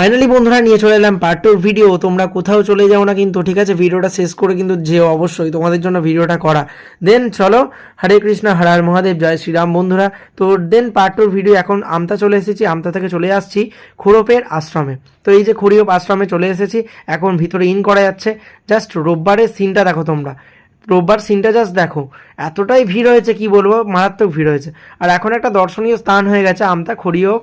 Finally বন্ধুরা নিয়ে চলে এলাম পার্ট টুর ভিডিও। তোমরা কোথাও চলে যাও না কিন্তু, ঠিক আছে? ভিডিওটা শেষ করে কিন্তু যেও অবশ্যই, তোমাদের জন্য ভিডিওটা করা। দেন চলো, হরে কৃষ্ণ হর হর মহাদেব, জয় শ্রীরাম বন্ধুরা। তো দেন পার্ট টুর ভিডিও। এখন আমতা চলে এসেছি, আমতা থেকে চলে আসছি খুরপের আশ্রমে। তো এই যে খুরিয়প আশ্রমে চলে এসেছি, এখন ভিতরে ইন করা যাচ্ছে। জাস্ট রোববারের সিনটা দেখো তোমরা, রোববার সিনটা জাস্ট দেখো, এতটাই ভিড় হয়েছে কি বলবো, মারাত্মক ভিড় হয়েছে। আর এখন একটা দর্শনীয় স্থান হয়ে গেছে আমতা খুরিয়প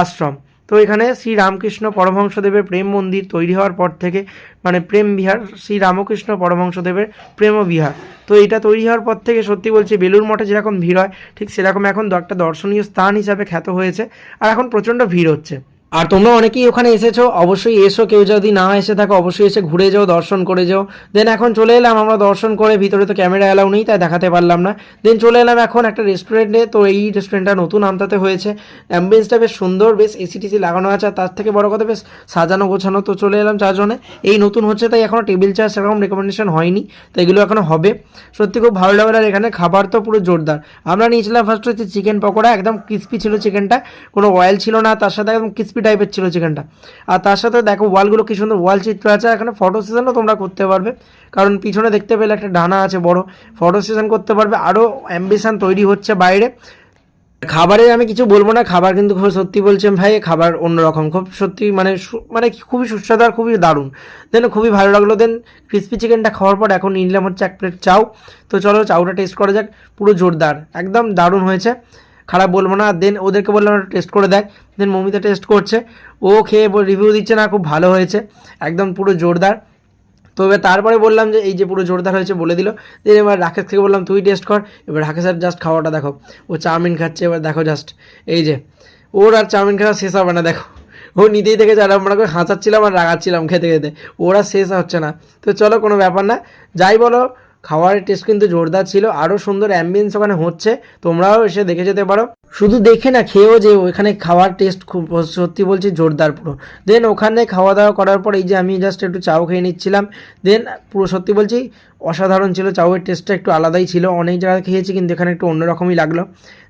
আশ্রম। তো এখানে শ্রী রামকৃষ্ণ পরমহংসদেবের প্রেম মন্দির তৈরি হওয়ার পর থেকে, মানে প্রেম বিহার, শ্রী রামকৃষ্ণ পরমহংসদেবের প্রেম বিহার। তো এটা তৈরি হওয়ার পর থেকে সত্যি বলছি, বেলুড় মঠে যেরকম ভিড় হয় ঠিক সেরকম এখন একটা দর্শনীয় স্থান হিসাবে খ্যাত হয়েছে। আর এখন প্রচণ্ড ভিড় হচ্ছে। আর তোমরা অনেকেই ওখানে এসেছো, অবশ্যই এসো। কেউ যদি না এসে থাকো অবশ্যই এসে ঘুরে যাও, দর্শন করে যাও। দেন এখন চলে এলাম আমরা দর্শন করে, ভিতরে তো ক্যামেরা অ্যালাউ নেই তাই দেখাতে পারলাম না। দেন চলে এলাম এখন একটা রেস্টুরেন্টে। তো এই রেস্টুরেন্টটা নতুন আমতাতে হয়েছে, অ্যাম্বিয়েন্সটা বেশ সুন্দর, বেশ এসি টিসি লাগানো আছে, আর তার থেকে বড় কথা বেশ সাজানো গোছানো। তো চলে এলাম চারজনে, এই নতুন হচ্ছে তাই এখনও টেবিল চেয়ার সেরকম রেকমেন্ডেশন হয়নি, তো এগুলো এখনও হবে। সত্যি খুব ভালো লাগলো। আর এখানে খাবার তো পুরো জোরদার। আমরা নিয়েছিলাম ফার্স্ট হচ্ছে চিকেন পকোড়া, একদম ক্রিস্পি ছিল চিকেনটা, কোনো অয়েল ছিল না, তার সাথে একদম ক্রিস্পি টাইপের ছিল চিকেনটা। আর তার সাথে দেখো ওয়ালগুলো কি সুন্দর ওয়াল চিত্র আছে। এখানে ফটো সেশনও তোমরা করতে পারবে, কারণ পিছনে দেখতে পেলে একটা ডানা আছে বড়, ফটো সেশন করতে পারবে। আরও অ্যাম্বিশন তৈরি হচ্ছে বাইরে। খাবারে আমি কিছু বলবো না, খাবার কিন্তু খুব সত্যি বলছেন ভাই, খাবার অন্যরকম, খুব সত্যি মানে মানে খুবই সুস্বাদু আর খুবই দারুণ। দেন খুবই ভালো লাগলো। দেন ক্রিস্পি চিকেনটা খাওয়ার পর এখন নিলাম হচ্ছে এক প্লেট চাউ। তো চলো চাউটা টেস্ট করা যাক, পুরো জোরদার, একদম দারুণ হয়েছে, খারাপ বলবো না। দেন ওদেরকে বললাম একটা টেস্ট করে দেখ, দেন মমিতা টেস্ট করছে, ও খেয়ে রিভিউ দিচ্ছে না খুব ভালো হয়েছে, একদম পুরো জোরদার। তো এবার তারপরে বললাম যে এই যে পুরো জোরদার হয়েছে বলে দিল। দেন এবার রাকেশ থেকে বললাম তুই টেস্ট কর। এবার রাকেশের জাস্ট খাওয়াটা দেখো, ও চাউমিন খাচ্ছে। এবার দেখো জাস্ট এই যে ওর আর চাউমিন খাওয়া শেষ হবে না, দেখো ও নিতেই থেকে যারা আমরা করে হাঁচাচ্ছিলাম আর রাগাচ্ছিলাম খেতে খেতে, ওরা শেষ হচ্ছে না। তো চলো কোনো ব্যাপার না, যাই বলো খাওয়ারের টেস্ট কিন্তু জোরদার ছিল, আরও সুন্দর অ্যাম্বিয়েন্স ওখানে হচ্ছে, তোমরাও এসে দেখে যেতে পারো। শুধু দেখে না, খেয়েও যে ওখানে খাওয়ার টেস্ট খুব সত্যি বলছি জোরদার পুরো। দেন ওখানে খাওয়া দাওয়া করার পর এই যে আমি জাস্ট একটু চাও খেয়ে নিচ্ছিলাম। দেন পুরো সত্যি বলছি অসাধারণ ছিল, চাউয়ের টেস্টটা একটু আলাদাই ছিল, অনেক জায়গায় খেয়েছি কিন্তু এখানে একটু অন্যরকমই লাগলো।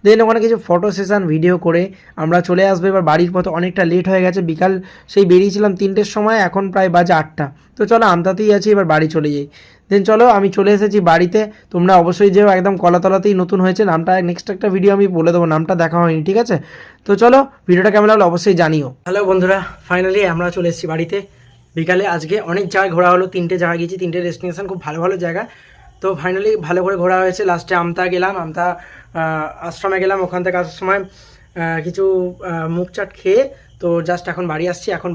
দেন ওখানে কিছু ফটো সেশন ভিডিও করে আমরা চলে আসবো এবার বাড়ির পথে, অনেকটা লেট হয়ে গেছে, বিকাল সেই বেরিয়েছিলাম 3টের সময়, এখন প্রায় বাজে 8টা। তো চলো আমতাতেই আছি, এবার বাড়ি চলে যাই। দেন চলো আমি চলে এসেছি বাড়িতে, তোমরা অবশ্যই যেও, একদম কলাতলাতেই নতুন হয়েছে। নামটা নেক্সট একটা ভিডিও আমি বলে দেবো, নামটা দেখা হয়নি, ঠিক আছে? তো চলো ভিডিওটা কেমন লাগলো অবশ্যই জানিও। হ্যালো বন্ধুরা, ফাইনালি আমরা চলে এসেছি বাড়িতে বিকালে। আজকে অনেক জায়গায় ঘোরা হলো, 3টে জায়গায় গেছি, 3টে ডেস্টিনেশন, খুব ভালো ভালো জায়গা। তো ফাইনালি ভালো করে ঘোরা হয়েছে। লাস্টে আমতা গেলাম, আমতা আশ্রমে গেলাম, ওখান থেকে আসার সময় কিছু মুখ চাট খেয়ে তো জাস্ট এখন বাড়ি আসছি। এখন